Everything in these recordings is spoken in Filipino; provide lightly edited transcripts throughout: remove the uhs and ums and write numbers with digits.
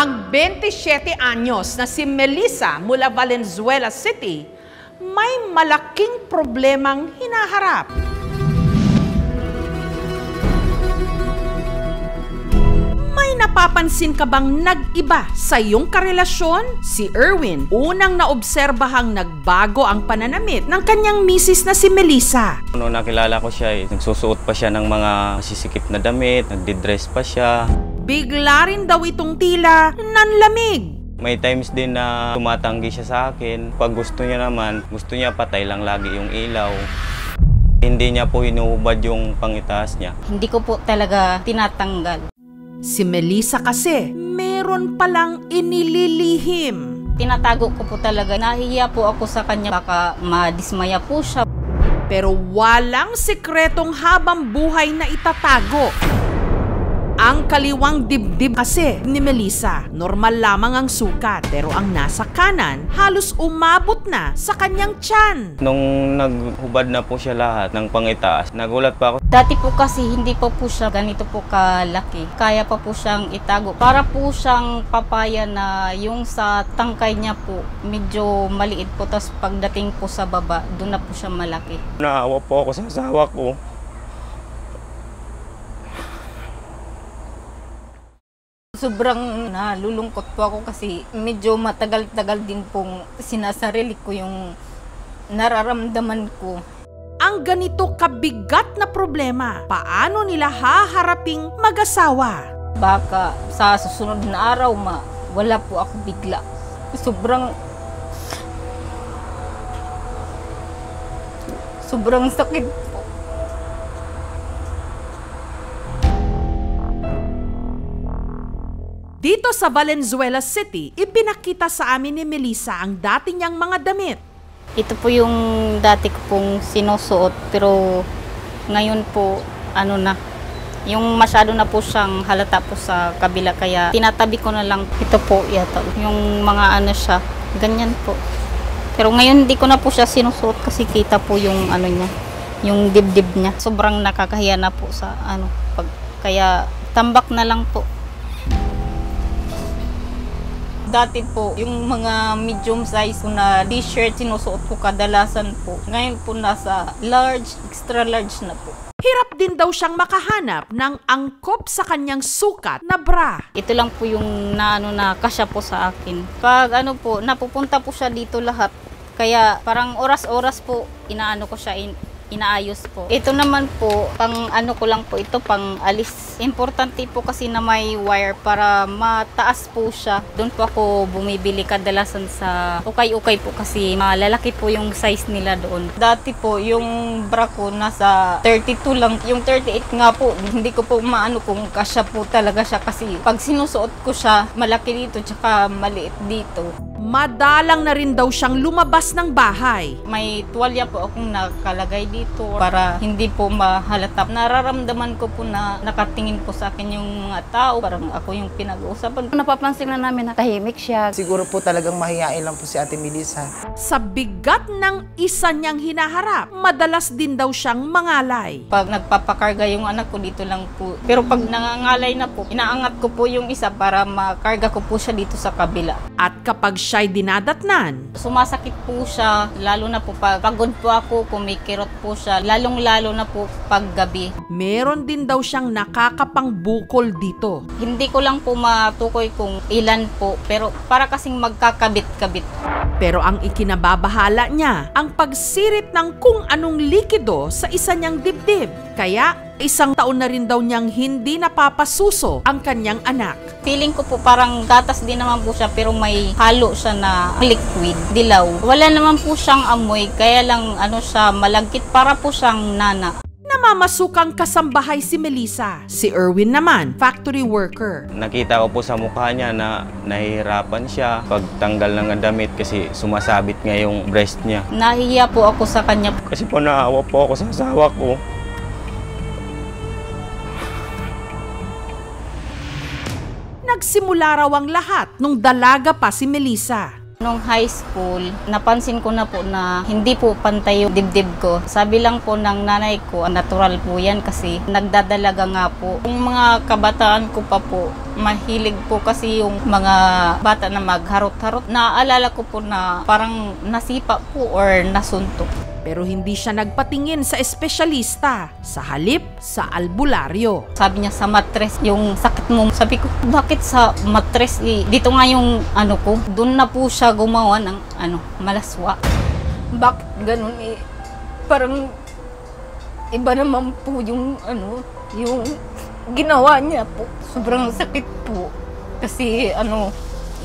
Ang 27 anyos na si Melissa mula Valenzuela City may malaking problemang hinaharap. May napapansin ka bang nag-iba sa iyong karelasyon? Si Erwin, unang naobserbahang nagbago ang pananamit ng kanyang misis na si Melissa. Noong nakilala ko siya, nagsusuot pa siya ng mga sisikip na damit, nagdi-dress pa siya. Bigla rin daw itong tila nanlamig. May times din na tumatanggi siya sa akin. Pag gusto niya naman, gusto niya patay lang lagi yung ilaw. Hindi niya po hinuhubad yung pangitaas niya. Hindi ko po talaga tinatanggal. Si Melissa kasi, meron palang inililihim. Tinatago ko po talaga. Nahihiya po ako sa kanya. Baka madismaya po siya. Pero walang sikretong habang buhay na itatago. Ang kaliwang dibdib kasi ni Melissa, normal lamang ang sukat. Pero ang nasa kanan, halos umabot na sa kanyang tiyan. Nung naghubad na po siya lahat ng pangitaas, nagulat pa ako. Dati po kasi hindi pa po siya ganito po kalaki. Kaya pa po siyang itago. Para po siyang papaya na yung sa tangkay niya po, medyo maliit po. Tapos pagdating po sa baba, doon na po siya malaki. Naawa po ako sa asawa ko. Sobrang nalulungkot po ako kasi medyo matagal-tagal din pong sinasarili ko yung nararamdaman ko. Ang ganito kabigat na problema, paano nila haharaping mag-asawa? Baka sa susunod na araw wala po ako bigla. Sobrang sakit po. Dito sa Valenzuela City, ipinakita sa amin ni Melissa ang dati niyang mga damit. Ito po yung dati ko pong sinusuot pero ngayon po yung masyado na po siyang halata po sa kabila kaya tinatabi ko na lang. Ito po yata yung mga siya, ganyan po. Pero ngayon hindi ko na po siya sinusuot kasi kita po yung niya, yung dibdib niya. Sobrang nakakahiya na po sa kaya tambak na lang po. Dati po, yung mga medium size na t-shirt sinusuot ko kadalasan po. Ngayon po nasa large, extra large na po. Hirap din daw siyang makahanap ng angkop sa kanyang sukat na bra. Ito lang po yung na kasya po sa akin. Pag napupunta po siya dito lahat. Kaya parang oras-oras po inaano ko siya, inaayos po. Ito naman po, pang ko lang po ito, pang alis. Importante po kasi na may wire para mataas po siya. Doon po ako bumibili kadalasan sa ukay-ukay po kasi malalaki po yung size nila doon. Dati po, yung bra ko nasa 32 lang. Yung 38 nga po, hindi ko po maano kung kasya po talaga siya kasi pag sinusuot ko siya, malaki dito tsaka maliit dito. Madalang na rin daw siyang lumabas ng bahay. May tuwalya po akong nakalagay dito para hindi po mahalata. Nararamdaman ko po na nakatingin po sa akin yung mga tao. Parang ako yung pinag-uusapan. Napapansin na namin na tahimik siya. Siguro po talagang mahihain lang po si Ate Melissa. Sa bigat ng isa niyang hinaharap, madalas din daw siyang mangalay. Pag nagpapakarga yung anak ko, dito lang po. Pero pag nangangalay na po, inaangat ko po yung isa para makarga ko po siya dito sa kabila. At kapag siya'y dinadatnan, sumasakit po siya, lalo na po pag pagod po ako, kumikirot po siya, lalong-lalo na po pag gabi. Meron din daw siyang nakakapangbukol dito. Hindi ko lang po matukoy kung ilan po, pero para kasing magkakabit-kabit. Pero ang ikinababahala niya, ang pagsirit ng kung anong likido sa isa niyang dibdib. Kaya, 1 taon na rin daw niyang hindi napapasuso ang kanyang anak. Feeling ko po parang gatas din naman po siya pero may halo siya na liquid, dilaw. Wala naman po siyang amoy, kaya lang siya malagkit para po siyang nana. Namamasukang kasambahay si Melissa. Si Erwin naman, factory worker. Nakita ko po sa mukha niya na nahihirapan siya pagtanggal ng damit kasi sumasabit nga yung breast niya. Nahihiya po ako sa kanya. Kasi po naawa po ako sa asawa ko. Nagsimula raw ang lahat nung dalaga pa si Melissa. Nung high school, napansin ko na po na hindi po pantay yung dibdib ko. Sabi lang po ng nanay ko, natural po yan kasi nagdadalaga nga po. Yung mga kabataan ko pa po, mahilig po kasi yung mga bata na magharot-harot. Naaalala ko po na parang nasipa po or nasuntok. Pero hindi siya nagpatingin sa espesyalista, sa halip sa albularyo. Sabi niya sa matres, yung sakit mo. Sabi ko, bakit sa matres? Dito nga yung ano ko. Doon na po siya gumawa ng malaswa. Bakit ganun parang iba naman po yung yung ginawa niya po. Sobrang sakit po. Kasi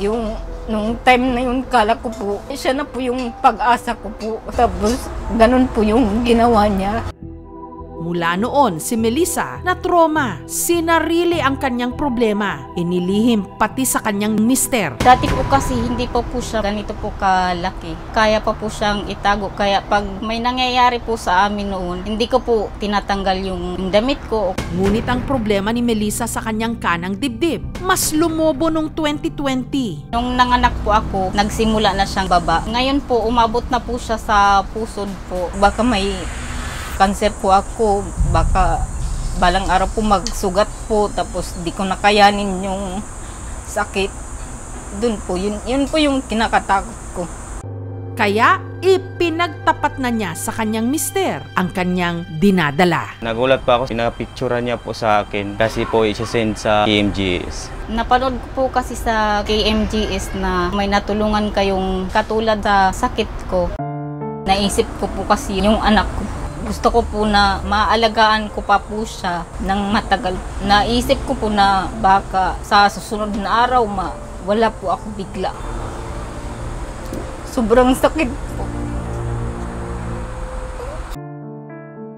yung nung time na yun, kala ko po, siya na po yung pag-asa ko po. Tapos, ganun po yung ginawa niya. Mula noon, si Melissa na trauma. Sinarili ang kanyang problema. Inilihim pati sa kanyang mister. Dati po kasi hindi pa po siya ganito po kalaki. Kaya pa po siyang itago. Kaya pag may nangyayari po sa amin noon, hindi ko po tinatanggal yung damit ko. Ngunit ang problema ni Melissa sa kanyang kanang dibdib, mas lumobo nung 2020. Nung nanganak po ako, nagsimula na siyang baba. Ngayon po, umabot na po siya sa pusod po. Baka may cancer po ako, baka balang araw po magsugat po, tapos di ko nakayanin yung sakit. Dun po, yun po yung kinakatakot ko. Kaya ipinagtapat na niya sa kanyang mister ang kanyang dinadala. Nagulat pa ako, pinapicturean niya po sa akin kasi po i-send sa KMGS. Napanood ko po kasi sa KMGS na may natulungan kayong katulad sa sakit ko. Naisip ko po kasi yung anak ko. Gusto ko po na maalagaan ko pa po siya ng matagal. Naisip ko po na baka sa susunod na araw wala po ako bigla. Sobrang sakit po.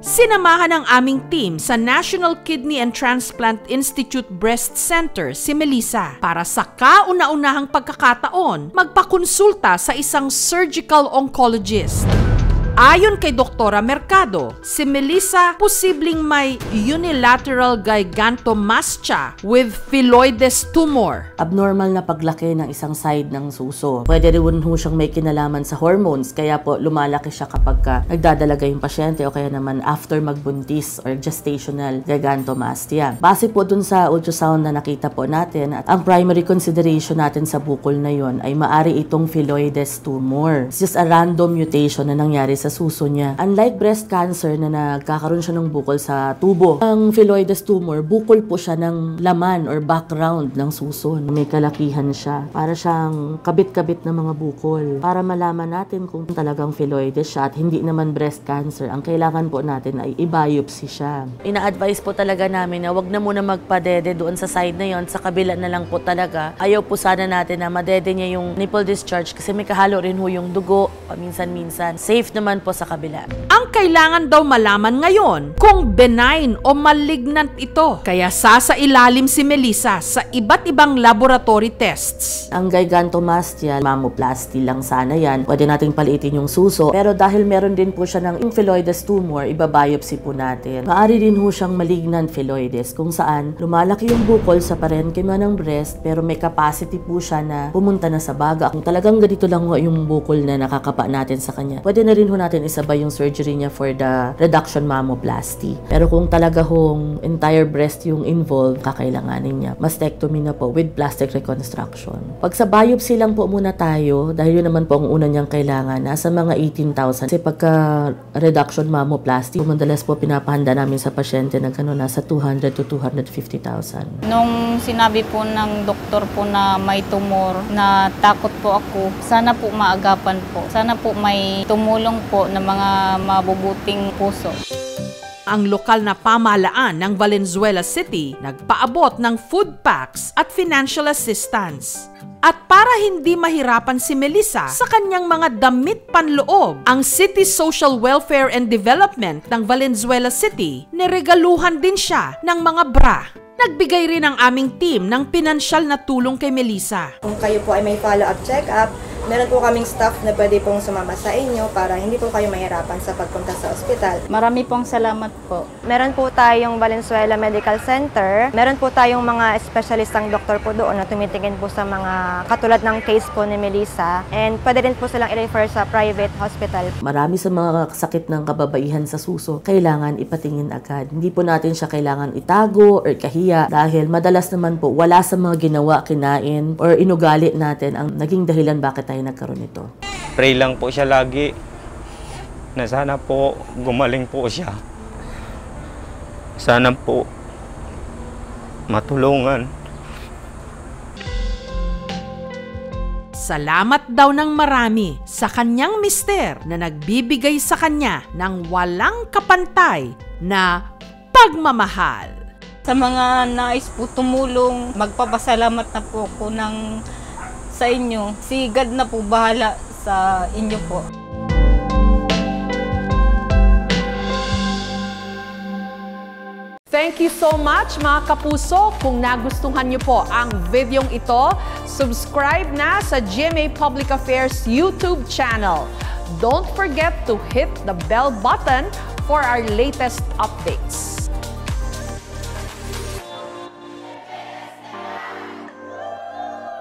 Sinamahan ng aming team sa National Kidney and Transplant Institute Breast Center si Melissa para sa kauna-unahang pagkakataon magpakonsulta sa isang surgical oncologist. Ayon kay Doktora Mercado, si Melissa posibleng may unilateral gigantomastia with phylloides tumor. Abnormal na paglaki ng isang side ng suso. Pwede rin ho siyang may kinalaman sa hormones, kaya po lumalaki siya kapag nagdadalaga yung pasyente o kaya naman after magbuntis or gestational gigantomastia. Base po dun sa ultrasound na nakita po natin, at ang primary consideration natin sa bukol na yon ay maari itong phylloides tumor. It's just a random mutation na nangyari sa suso niya. Unlike breast cancer na nagkakaroon siya ng bukol sa tubo, ang phylloides tumor, bukol po siya ng laman or background ng suso. May kalakihan siya. Para siyang kabit-kabit na mga bukol. Para malaman natin kung talagang phylloides siya at hindi naman breast cancer, ang kailangan po natin ay i-biopsy siya. Ina-advise po talaga namin na wag na muna magpadede doon sa side na yon, sa kabila na lang po talaga. Ayaw po sana natin na madede niya yung nipple discharge kasi may kahalo rin ho yung dugo, paminsan-minsan. Safe naman po sa kabila. Ang kailangan daw malaman ngayon kung benign o malignant ito. Kaya sasailalim si Melissa sa iba't ibang laboratory tests. Ang gigantomastia, mammoplasty lang sana yan. Pwede nating paliitin yung suso. Pero dahil meron din po siya ng phylloides tumor, ibabiopsy po natin. Maari din ho siyang malignant phylloides kung saan lumalaki yung bukol sa parenchyma ng breast pero may capacity po siya na pumunta na sa baga. Kung talagang ganito lang ho yung bukol na nakakapa natin sa kanya, pwede na rin ho natin isabay yung surgery niya for the reduction mammoplasty. Pero kung talaga hong entire breast yung involved, kakailanganin niya mastectomy na po with plastic reconstruction. Pag sa biopsy lang po muna tayo, dahil yun naman po ang una niyang kailangan, nasa mga 18,000. Kasi pagka reduction mammoplasty, madalas po pinapahanda namin sa pasyente na nasa 200 to 250,000. Nung sinabi po ng doktor po na may tumor, na takot po ako, sana po maagapan po. Sana po may tumulong po ng mga mabubuting puso. Ang lokal na pamahalaan ng Valenzuela City nagpaabot ng food packs at financial assistance. At para hindi mahirapan si Melissa sa kanyang mga damit panloob, ang City Social Welfare and Development ng Valenzuela City niregaluhan din siya ng mga bra. Nagbigay rin ang aming team ng pinansyal na tulong kay Melissa. Kung kayo po ay may follow-up check-up, Meron po kaming staff na pwede pong sumama sa inyo para hindi po kayo mahirapan sa pagpunta sa ospital. Marami pong salamat po. Meron po tayong Valenzuela Medical Center. Meron po tayong mga espesyalistang doktor po doon na tumitingin po sa mga katulad ng case po ni Melissa. And pwede rin po silang i-refer sa private hospital. Marami sa mga sakit ng kababaihan sa suso, kailangan ipatingin agad. Hindi po natin siya kailangan itago or kahiya dahil madalas naman po wala sa mga ginawa, kinain or inugali natin ang naging dahilan bakit tayo nagkaroon nito. Pray lang po siya lagi na sana po gumaling po siya. Sana po matulungan. Salamat daw ng marami sa kanyang mister na nagbibigay sa kanya ng walang kapantay na pagmamahal. Sa mga nais po tumulong, magpapasalamat na po ko sa inyo. Si God na po bahala sa inyo po. Thank you so much mga kapuso. Kung nagustuhan niyo po ang videong ito, subscribe na sa GMA Public Affairs YouTube channel. Don't forget to hit the bell button for our latest updates.